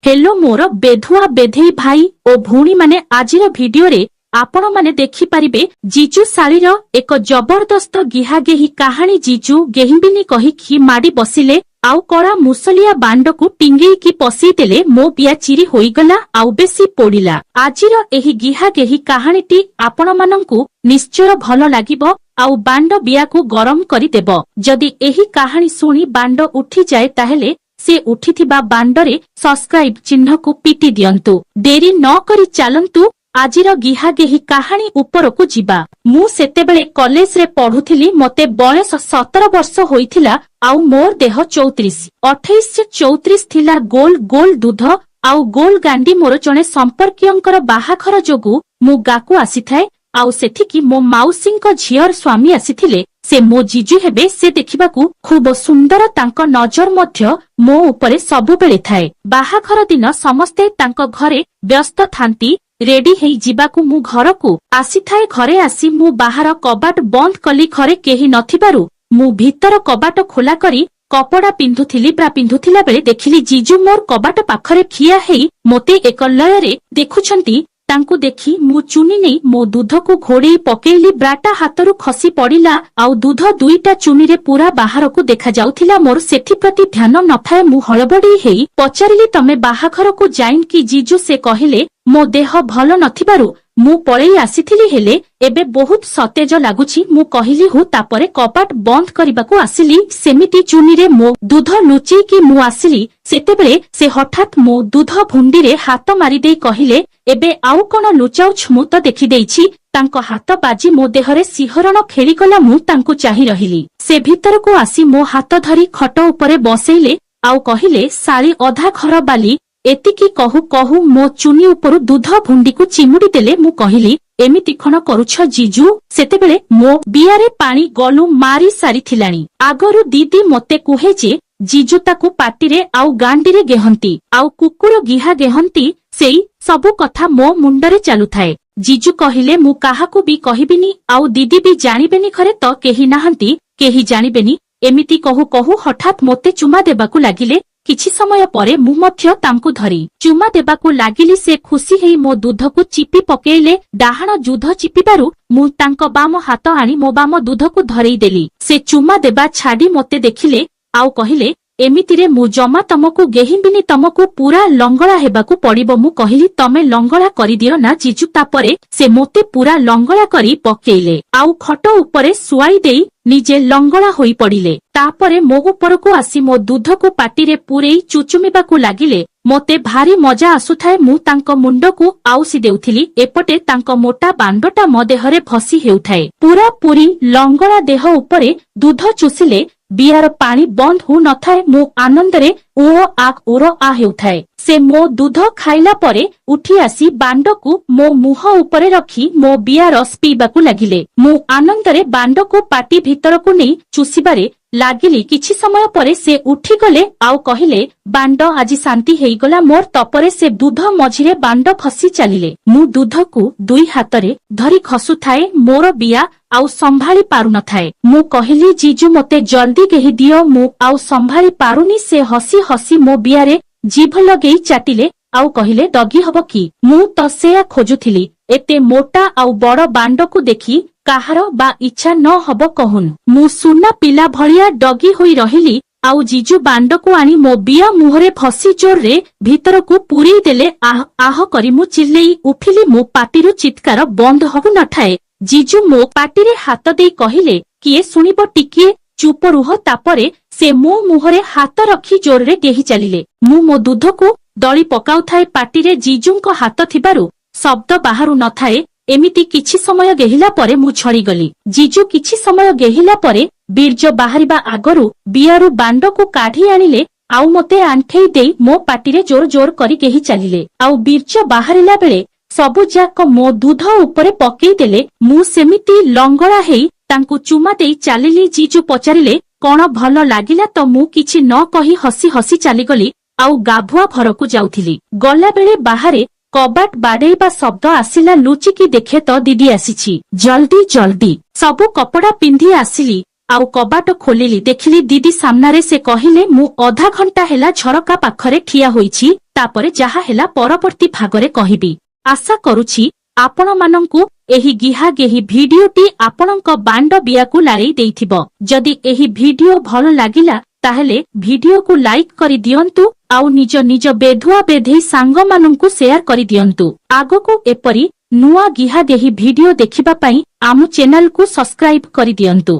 Hello मोर बेधुआ बेधेई भाई ओ भूणी माने आजिर भिडियो रे आपण माने देखि परिबे जीजू साळीर एक जबरदस्त गिहागेही कहानी। जीजू गेहिबिनी कहिखि माडी बसिले आउ कड़ा मुसलिया बांडकु टिंगेई की पसई देले मो बिया चिरी होईगला आउ बेसी पोडिला। आजिर एही गिहागेही कहानीटी आपण मानंकु निश्चय भल लागिबो आउ बांड बियाकु गरम करि देबो। जदि एही कहानी सुनी बांड उठी जाए ताहेले से उठिथिबा बांडरे सब्सक्राइब चिन्ह को पिटी दियंतु। देरी न करी चालंतु आजिर गिहागेही कहानी उपरकु जिबा। मु सेतेबेले कॉलेज रे पढुथिली। मते बयस 17 वर्ष होइथिला आउ मोर देह 34। 28-34 थिला। गोल गोल दूध आउ गोल गांडी मोर जणे संपर्कियंकर बाहाघर जोगु मु गाकु आसीथाए आउ सेठिकी मो माउसींक झियर स्वामी आसीथिले। से मो जीजू हेबे। से देखिबाकू खूब सुंदर। तांको नजर मध्य मो उपरे सबुबेले थाए। बाहाघर दिन समस्ते तांको घरे व्यस्त थांती। रेडी हेई जिबाकू मु घरकू आसीथाए। घरे आसी मु बाहर कबाट बंद कली। घरे केही नथिबारु मु भीतर कबाट खोला करी कपड़ा पिंधुथिला बेले देखिली जीजू मोर कबाट पाखरे खिया हेई मोते एक लयरे देखुछंती। तांकु देखी मु चुनी नहीं मो दूध को घोड़े पकेली। ब्राटा हाथरू खसी पड़िला आउ दूध दुईटा चुनी रे पूरा बाहर को देखा जाउथिला। मोर सेठी प्रति ध्यान नथाए। मु हळबडी हेई पचारिली तमे बाहाघर को जाइन कि जीजू। से कहिले मो देह भल नथिबारु मु पळेई आसीथिली हेले एबे बहुत सतेज लागुछि। मु कहिली हु तापरे कपाट बंद करिबाकू आसिली। सेमिति चुनी रे मो दूध लुचि कि मु आसिली सेतेबेले से हठात मो दूध भुंडी रे हाथ मारी देई कहिले एबे आउ कोन लुचाउछ मु तो देखि देइछि। तांको हाथ बाजी मो देहरे सिहरण खेलिगला। मु तांको चाहि रहिली। से भीतर को आसी मो हाथ धरी खट उपरे बसैले आउ कहिले साली अधा घर बाली। एतिकी कहू कहू मो चुनी उपरु दूध भुंडी को चिमुडी देले। मु कहिली एमिति खण करूछ जीजू। सेतेबेले मो बियारे पानी गलु मारी सारी थिलाणी। आगरु दीदी मते कुहे जे जीजू ताकू पाटिरे आउ गांडीरे गेहंती आउ कुकुर गिहा गेहंती। सेई सबु कथा मो मुंडरे चालू थाए। जीजू कहिले मु काहाकू भी कहिबिनी आउ दीदी भी जानिबेनी। घरे तो केही नाहंती केही जानिबेनी। एमिति कहू कहू हठात मोते चुमा देबाकू लागिले। किछि समय परे मु मध्य तांकू धरी चुमा देबाकू लागिली। से खुशी हेई मो दूधकू चिपी पकेइले। डाहाण दूध चिपिबारु मु तांको बाम हाथ आनी मो बाम दूधकू धरेई देली। से चुमा देबा छाडी मोते देखिले आउ कहिले एमितिरे मु जमा तमकू गेहिबिनी। तमकू पूरा लंगड़ा हेबाकू पड़िबो। मु कहिली तमे लंगड़ा करि दियो ना जीजू। तापरे से मोते पूरा लंगड़ा करी पकेइले आउ खट उपरे सुआई देई निजे लंगड़ा होई पड़िले। तापरे मो उपरकू आसी मो दूधकू पाटिरे पूरेई चुचुमिबाकू लागिले। मोते भारी मजा आसुथाए। मु तांको मुंडकू आउसी देउथिली। एपटे तांको मोटा बांडटा मो देहरे फसी हेउथाए। पूरा पूरी लंगड़ा देह उपरे दूध चुसिले। बियार पानी बंद हो न थाए। मो आनंदरे उरो आ हेउथाए। से मो दूध खाइला परे उठी आसी बांडकू मो मुह उपरे रखी मो बिया रस पीबाकू लागिले। मो आनंदरे बांडकू पाटी भीतरकू नहीं चुसिबारे लागिली। किछि समय परे से उठी गले आउ कहिले बांड आजी शांति हेइगला मोर। तपरे से दूध मझिरे बांड फसी चालिले। मु दूधकू दुई हातरे धरी खसुथाए। मोर बिया आउ संभाली पारु न थाए। मु कहिली जीजू मते जल्दी केही दियो मु आउ संभाली पारुनी। से हसी हसी मो बियारे जीभ लगेई चाटिले आउ कहिले दगी हब कि। मु तो सेया खोजुथिली। एते मोटा आउ बड़ बांडकू देखी काहार बा इच्छा न हब कहून। मु सुना पिला भलिया डगी होई रहिली आउ जीजू बांडकू आनी मो बिया मुहरे फसी जोर रे भीतरकू पुरेई देले। आह आह करी मु चिल्लेई उठिली। मो पाटिरु चित्कार बंद हबु न थाए। जीजू मो पाटिरे हाथ देई कहिले किए सुनिबो टिकिए चुप रुह। तापरे से मो मुहरे हाथ रखी जोर रे गेही चालिले। मु मो दूधकू दली पकाउथाए। पाटिरे जीजूंको हाथ थिबारु शब्द बाहरु न थाए। एमिति किछि समय गेहिला परे मु छड़ी गली। जीजू किछि समय गेहिला परे बीर्ज बाहरिबा आगरु बियारु बांडकू काढी आनिले आउ मते आंठेई देई मो पाटिरे जोर जोर करी गेही चालिले। आउ बीर्ज बाहरिला बेले सबु जाक मो दूध उपरे पकेई देले। मु सेमिति लंगड़ा हेई तांकू चुमा देई चालिली। जीजू पचारिले कोन भल लागिला तो मु किछि न कही हसी हसी चालीगली आउ गाभुआ घरकू जाउथिली। गला बेले बाहारे कबाट बाडेइबा शब्द आसिला। लुचिकी देखे तो दीदी आसीछि। जल्दी जल्दी सबु कपड़ा पिंधि आसिली आउ कबाट खोलिली। देखिली दीदी सामनारे। से कहिले मु आधा घंटा हेला झरका पाखरे ठिया होईछि। तापरे जाहा हेला परवर्ती भागरे कहिबी। आशा करुछि आपणमानंकु एही गिहागेही भिडियोटी आपणंक बांड बियाकु लारेई देइथिबो। जदि एही भिडियो भल लागिला ताहेले भिडियो को लाइक करि दियंतु आउ निज निज बेधुआ बेधेई सांगमानंकु शेयर करि दियंतु। आगोकु एपरि नुआ गिहागेही भिडियो देखिबा पई आमु चैनल को सब्सक्राइब करि दियंतु।